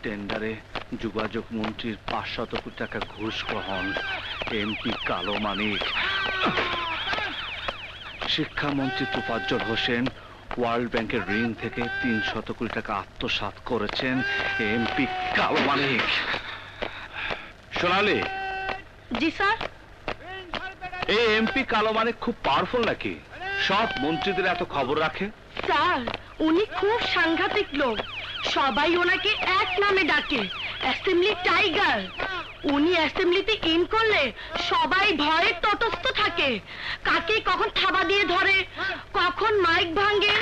টেন্ডারে যোগাযোগ মন্ত্রীর 500 কোটি টাকা ঘুষ গ্রহণ, এমপি কালো মানিক, শিক্ষামন্ত্রী তোফাজ্জল হোসেন ওয়ার্ল্ড ব্যাংকের ঋণ থেকে 300 কোটি টাকা আত্মসাৎ করেছেন, এমপি কালো মানিক। সোনালি। জি স্যার। এই এমপি কালো মানিক খুব পাওয়ারফুল নাকি? সব মন্ত্রীদের এত খবর রাখে? স্যার উনি খুব সাংঘাতিক লোক, সবাই ওনাকে এক নামে ডাকে, অ্যাসেম্বলি টাইগার। উনি অ্যাসেম্বলিতে ইন করলে সবাই ভয়ে তটস্থ থাকে, কাকে কখন থাবা দিয়ে ধরে, কখন মাইক ভাঙে,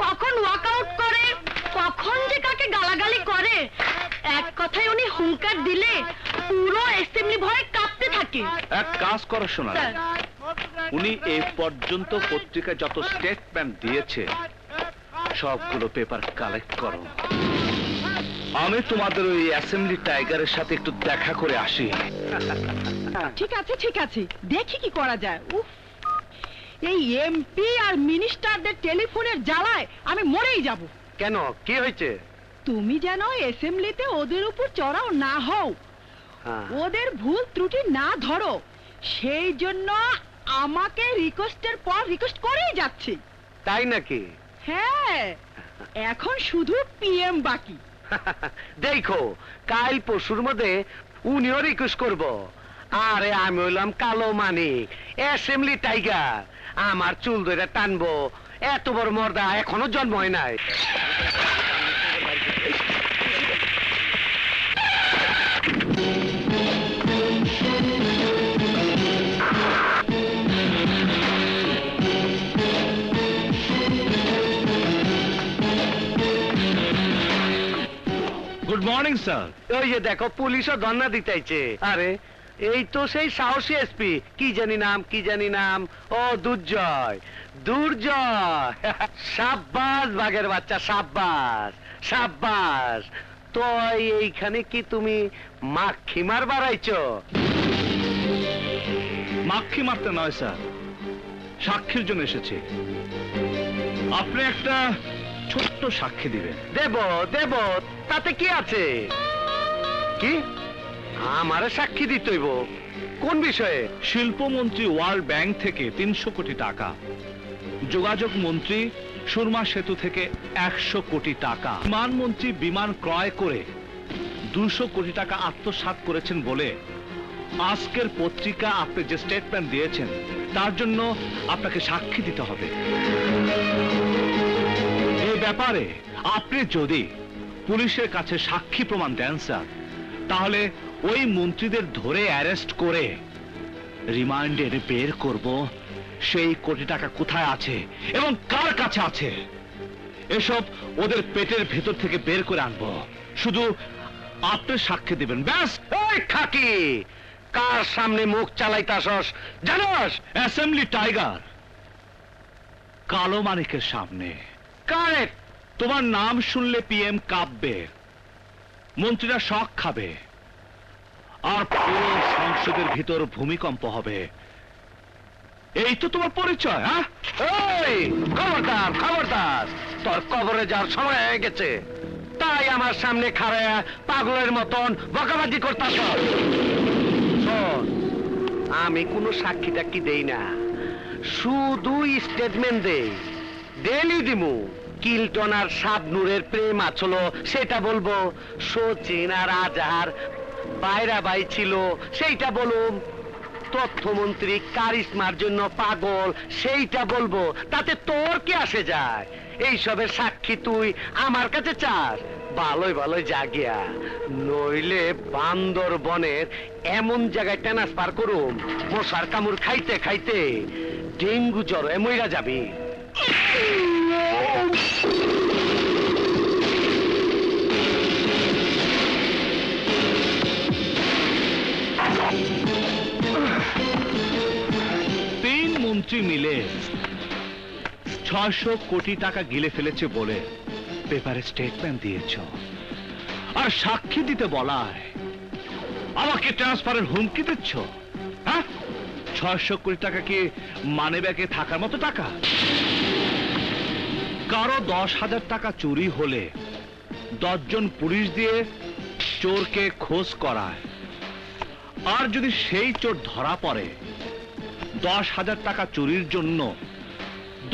কখন ওয়াকআউট করে, কখন যে কাকে গালাগালি করে, এক কথায় উনি হুঙ্কার দিলে পুরো অ্যাসেম্বলি ভয়ে কাঁপতে থাকে। এক কাজ করো সোনালি, উনি এই পর্যন্ত পত্রিকায় যত স্টেটমেন্ট দিয়েছে সবগুলো পেপার কালেক্ট করো। আমি তোমাদের ওই অ্যাসেম্বলি টাইগারের সাথে একটু দেখা করে আসি। ঠিক আছে ঠিক আছে, দেখি কি করা যায়। উফ, এই এমপি আর মিনিস্টারদের টেলিফোনের জ্বালায় আমি মরেই যাব। কেন, কি হয়েছে? তুমি যেন অ্যাসেম্বলিতে ওদের উপর চড়াও না হও, ওদের ভুল ত্রুটি না ধরো, সেই জন্য আমাকে রিকোয়েস্টের পর রিকোয়েস্ট করেই যাচ্ছে। তাই নাকি? হ্যাঁ, এখন শুধু পিএম বাকি। দেখো কাল পরশুর মধ্যে উনিও রিকোয়েস্ট করব। আরে আমি হইলাম কালো মানিক, অ্যাসেম্বলি টাইগার, আমার চুল ধরে টানবো, এত বড় মর্দা এখনো জন্ম হয় নাই। Good morning sir. ওই যে দেখো পুলিশও ধর্ণা দিতেছে। আরে এই তো সেই সাহসী এসপি, কি জানি নাম, কি জানি নাম, ও দুর্জয়, দুর্জয়। সাব্বাস বাঘের বাচ্চা, সাব্বাস সাব্বাস। তো এইখানে কি তুমি মাখি মার বাড়াইছো? মাখি মারতে নয় স্যার, সাক্ষীর জন্য এসেছি। আপনি একটা ছোট্ট সাক্ষী দিবেন। দেব দেব, তাতে কি আছে? কি আমার সাক্ষী দিতে হইব? কোন বিষয়ে? শিল্পমন্ত্রী ওয়ার্ল্ড ব্যাংক থেকে 300 কোটি টাকা, যোগাযোগ মন্ত্রী সুরমা সেতু থেকে 100 কোটি টাকা, বিমানমন্ত্রী বিমান ক্রয় করে 200 কোটি টাকা আত্মসাৎ করেছেন বলে আজকের পত্রিকা আপনি যে স্টেটমেন্ট দিয়েছেন তার জন্য আপনাকে সাক্ষী দিতে হবে। এই ব্যাপারে আপনি যদি পুলিশের কাছে সাক্ষী প্রমাণ দেন স্যার, তাহলে ওই মন্ত্রীদের ধরে অ্যারেস্ট করে রিমান্ডে বের করব, সেই কোটি টাকা কোথায় আছে এবং কার কাছে আছে এসব ওদের পেটের ভেতর থেকে বের করে আনবো। শুধু আপনি সাক্ষী দিবেন, ব্যাস। ওই খাকি, কার সামনে মুখ চালাইতাছস জানোস? অ্যাসেম্বলি টাইগার কালো মানিকের সামনে। কারেক্ট। তোমার নাম শুনলে পিএম কাঁপবে, মন্ত্রীরা শক খাবে, আর পুরো সংসদের ভিতর ভূমিকম্প হবে। এই তো তোমার পরিচয়। হ্যাঁ, ওই খবরদার খবরদার, তোর কবরে যাওয়ার সময় হয়ে গেছে, তাই আমার সামনে খাড়ায়া পাগলের মতন বকাবাজি করতাছ। শোন, আমি কোনো সাক্ষী টাক্ষী দেই না, শুধু স্টেটমেন্ট দেই। ডেলি দিমু। কিল্টন আর শাবনূরের প্রেম আছলো সেটা বলবো, সচিন আর আজহার বাইরা বাই ছিল সেইটা বলুম, তথ্যমন্ত্রী কারিশমার জন্য পাগল সেইটা বলবো, তাতে তোর কি আসে যায়? এইসবের সাক্ষী তুই আমার কাছে চাস? ভালোই ভালোই জাগিয়া, নইলে বান্দরবনের এমন জায়গায় ট্রান্সফার করুম, মশার কামড় খাইতে খাইতে ডেঙ্গু জ্বর মইরা যাবি। তিন মন্ত্রী মিলে 600 কোটি টাকা গিলে ফেলেছে বলে পেপারে স্টেটমেন্ট দিয়েছ, আর সাক্ষী দিতে বলায় আমাকে ট্রান্সফারের হুমকি দিচ্ছ। হ্যাঁ, 600 কোটি টাকা কি মানি ব্যাগে থাকার মতো টাকা? কারো 10,000 টাকা চুরি হলে 10 জন পুলিশ দিয়ে চোরকে খোঁজ করায়, আর যদি সেই চোর ধরা পড়ে 10,000 টাকা চুরির জন্য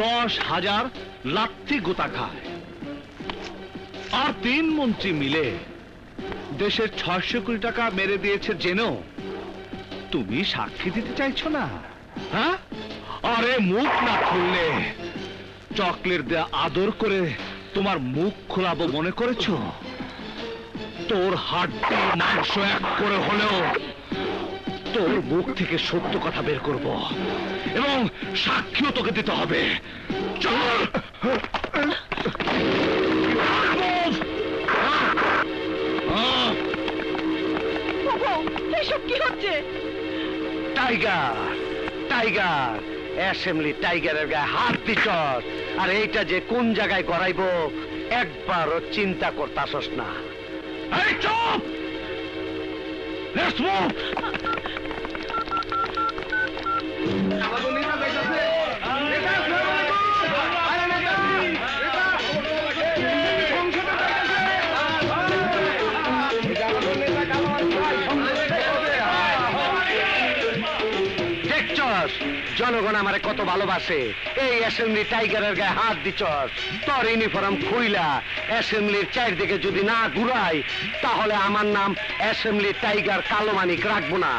10,000 লাথি গোতা খায়। আর 3 মন্ত্রী মিলে দেশের 600 কোটি টাকা মেরে দিয়েছে জেনেও তুমি সাক্ষী দিতে চাইছো না? হ্যাঁ, আরে মুখ না খুললে চকলেট দিয়ে আদর করে তোমার মুখ খোলাবো মনে করেছো? তোর হাড্ডি মাংস এক করে হলেও তোর মুখ থেকে সত্য কথা বের করব, এবং সাক্ষীও তোকে দিতে হবে। চল! এসব কি হচ্ছে? টাইগার, টাইগার, অ্যাসেম্বলি টাইগারের গায়ে হাত দিছস, আর এইটা যে কোন জায়গায় গড়াইবো একবারও চিন্তা করতাছস না। এই চুপ! Let's move! দেখছস জনগণ আমারে কত ভালোবাসে, এই অ্যাসেম্বলি টাইগারের গায়ে হাত দিছস। তোর ইউনিফর্ম খুইলা অ্যাসেম্বলির চারদিকে যদি না ঘুরাই, তাহলে আমার নাম অ্যাসেম্বলি টাইগার কালো মানিক রাখবো না।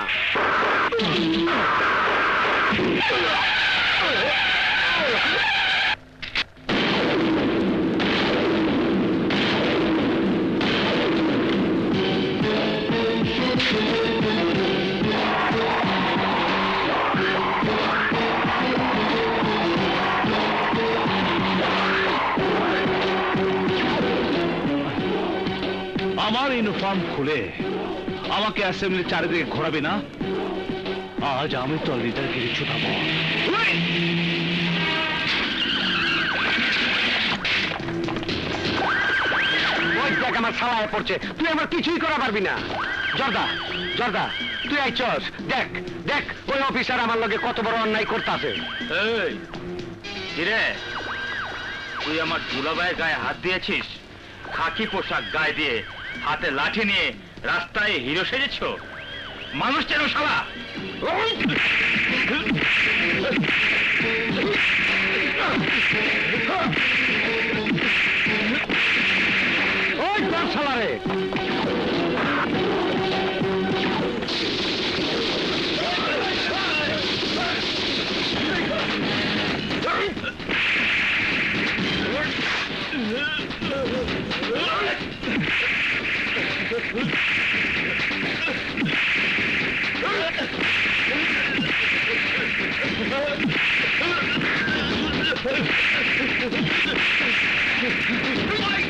আমার ইউনিফর্ম খুলে আমাকে অ্যাসেম্বলি চারিদিকে ঘোরাবি না, আজ আমি তোর লিডারগিরি ছুটাবো। ওই দেখ আমার ছালায় পড়ছে, তুই আমার কিছুই করা পারবি না। জর্দা, জর্দা, তুই আইছস, দেখ দেখ ওই অফিসার আমার লগে কত বড় অন্যায় করতেছে। এই কিরে, তুই আমার দুলাভাইয়ের গায়ে হাত দিয়েছিস? খাকি পোশাক গায়ে দিয়ে হাতে লাঠি নিয়ে রাস্তায় হিরো সেজেছ? মানুষ চেনো শালা? ওই তোর শালারে! Why?